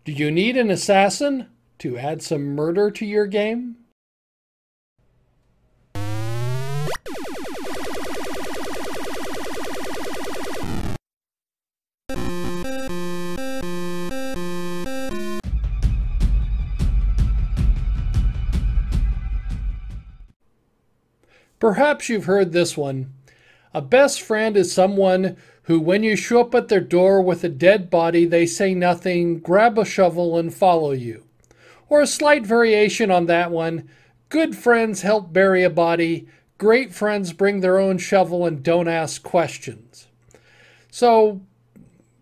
Do you need an assassin to add some murder to your game? Perhaps you've heard this one. A best friend is someone who, when you show up at their door with a dead body, they say nothing, grab a shovel, and follow you. Or a slight variation on that one, good friends help bury a body, great friends bring their own shovel and don't ask questions. So,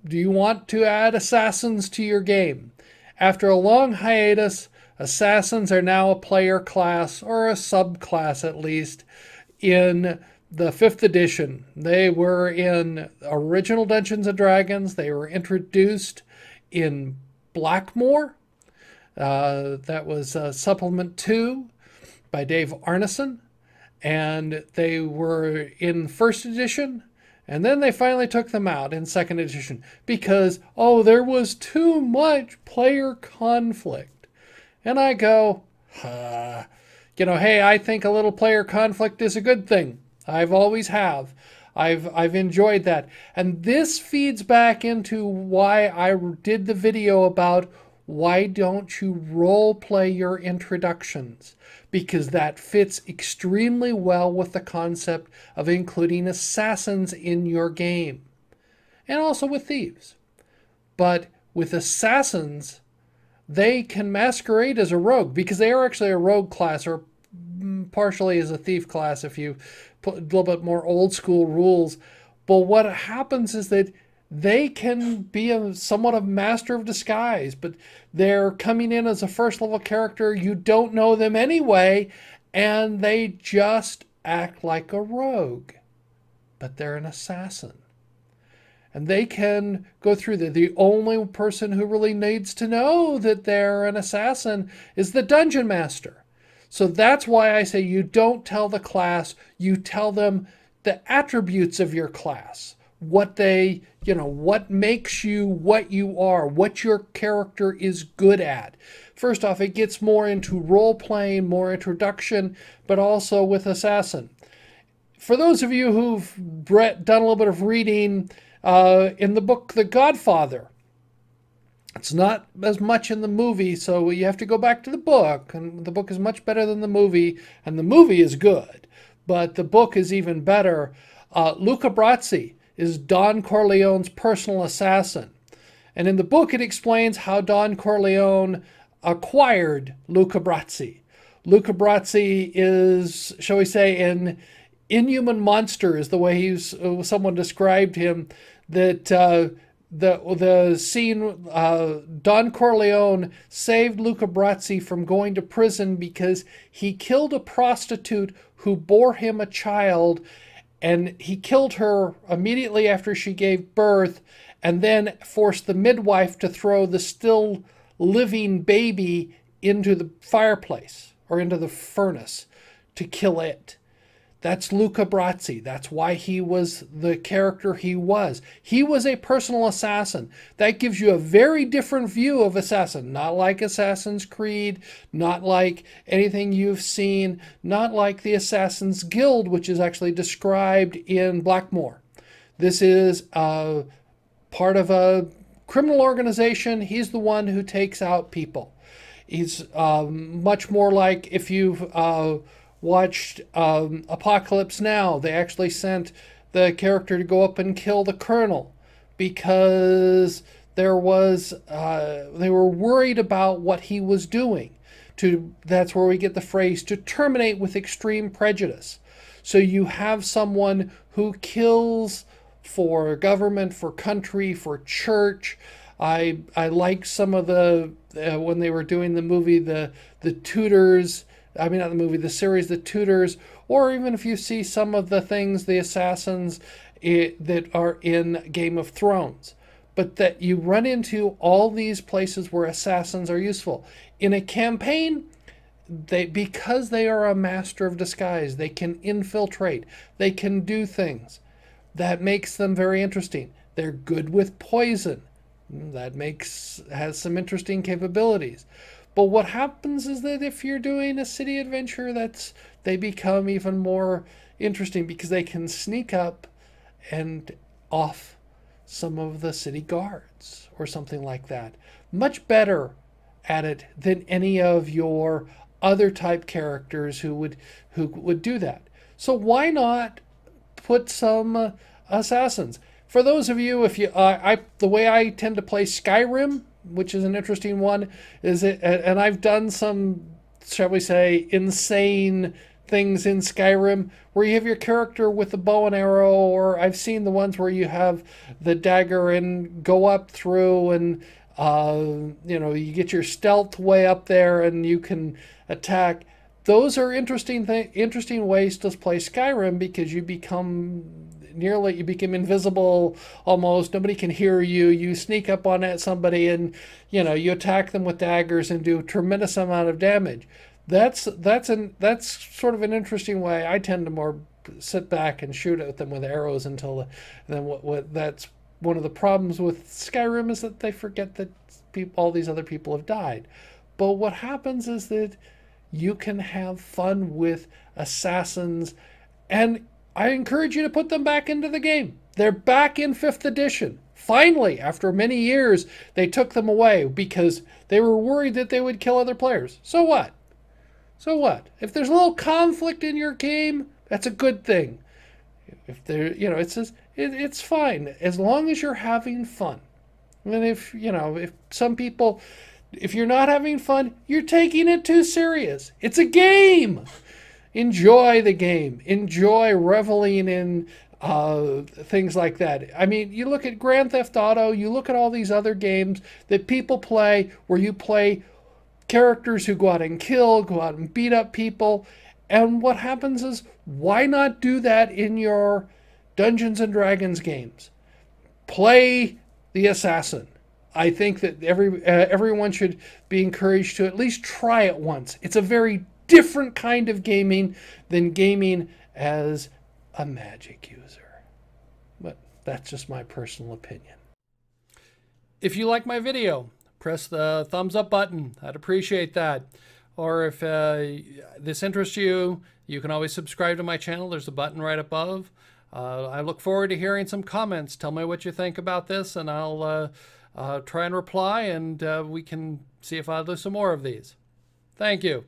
do you want to add assassins to your game? After a long hiatus, assassins are now a player class, or a subclass at least, in the 5th edition. They were in original Dungeons & Dragons. They were introduced in Blackmore. That was Supplement 2 by Dave Arneson. And they were in 1st edition. And then they finally took them out in 2nd edition because, oh, there was too much player conflict. And I go, hey, I think a little player conflict is a good thing. I've always have. I've enjoyed that. And this feeds back into why I did the video about why don't you role play your introductions? Because that fits extremely well with the concept of including assassins in your game. And also with thieves. But with assassins, they can masquerade as a rogue because they are actually a rogue class, or partially as a thief class if you put a little bit more old school rules. But what happens is that they can be somewhat of master of disguise, but they're coming in as a first level character. You don't know them anyway, and they just act like a rogue, but they're an assassin. And they can go through the only person who really needs to know that they're an assassin is the dungeon master. So that's why I say you don't tell the class, you tell them the attributes of your class. What they, what makes you what you are, what your character is good at. First off, it gets more into role-playing, more introduction, but also with assassin. For those of you who've done a little bit of reading in the book The Godfather, it's not as much in the movie, so you have to go back to the book, and the book is much better than the movie, and the movie is good, but the book is even better. Luca Brasi is Don Corleone's personal assassin. And in the book, it explains how Don Corleone acquired Luca Brasi. Luca Brasi is, shall we say, an inhuman monster, is the way someone described him, that the scene, Don Corleone saved Luca Brasi from going to prison because he killed a prostitute who bore him a child, and he killed her immediately after she gave birth, and then forced the midwife to throw the still living baby into the fireplace or into the furnace to kill it. That's Luca Brasi. That's why he was the character he was. He was a personal assassin. That gives you a very different view of assassin. Not like Assassin's Creed, not like anything you've seen, not like the Assassin's Guild, which is actually described in Blackmore. This is part of a criminal organization. He's the one who takes out people. He's much more like if you've watched Apocalypse Now. They actually sent the character to go up and kill the colonel because they were worried about what he was doing. That's where we get the phrase to terminate with extreme prejudice. So you have someone who kills for government, for country, for church. I like some of the when they were doing the movie, the Tudors. I mean, not the movie, the series, The Tudors, or even if you see some of the things, the assassins that are in Game of Thrones. But that you run into all these places where assassins are useful. In a campaign, because they are a master of disguise, they can infiltrate, they can do things. That makes them very interesting. They're good with poison. That has some interesting capabilities. But what happens is that if you're doing a city adventure, they become even more interesting because they can sneak up and off some of the city guards or something like that. Much better at it than any of your other type characters who would do that. So why not put some assassins? For those of you, if you, the way I tend to play Skyrim, which is an interesting one, and I've done some, shall we say, insane things in Skyrim where you have your character with the bow and arrow, or I've seen the ones where you have the dagger and go up through, and you get your stealth way up there and you can attack. Those are interesting ways to play Skyrim because you become invisible almost. Nobody can hear you. You sneak up on somebody and you attack them with daggers and do a tremendous amount of damage. That's sort of an interesting way. I tend to more sit back and shoot at them with arrows until that's one of the problems with Skyrim is that they forget that all these other people have died. But what happens is that you can have fun with assassins, and I encourage you to put them back into the game. They're back in 5th edition. Finally, after many years, they took them away because they were worried that they would kill other players. So what? So what? If there's a little conflict in your game, that's a good thing. If there, it's fine as long as you're having fun. And if some people, if you're not having fun, you're taking it too serious. It's a game. Enjoy the game. Enjoy reveling in things like that. I mean, you look at Grand Theft Auto, you look at all these other games that people play where you play characters who go out and kill, go out and beat up people. And what happens is, why not do that in your Dungeons and Dragons games? Play the assassin. I think that everyone should be encouraged to at least try it once. It's a very different kind of gaming than gaming as a magic user. But that's just my personal opinion. If you like my video, press the thumbs up button. I'd appreciate that. Or if this interests you, you can always subscribe to my channel. There's a button right above. I look forward to hearing some comments. Tell me what you think about this, and I'll try and reply, and we can see if I'll do some more of these. Thank you.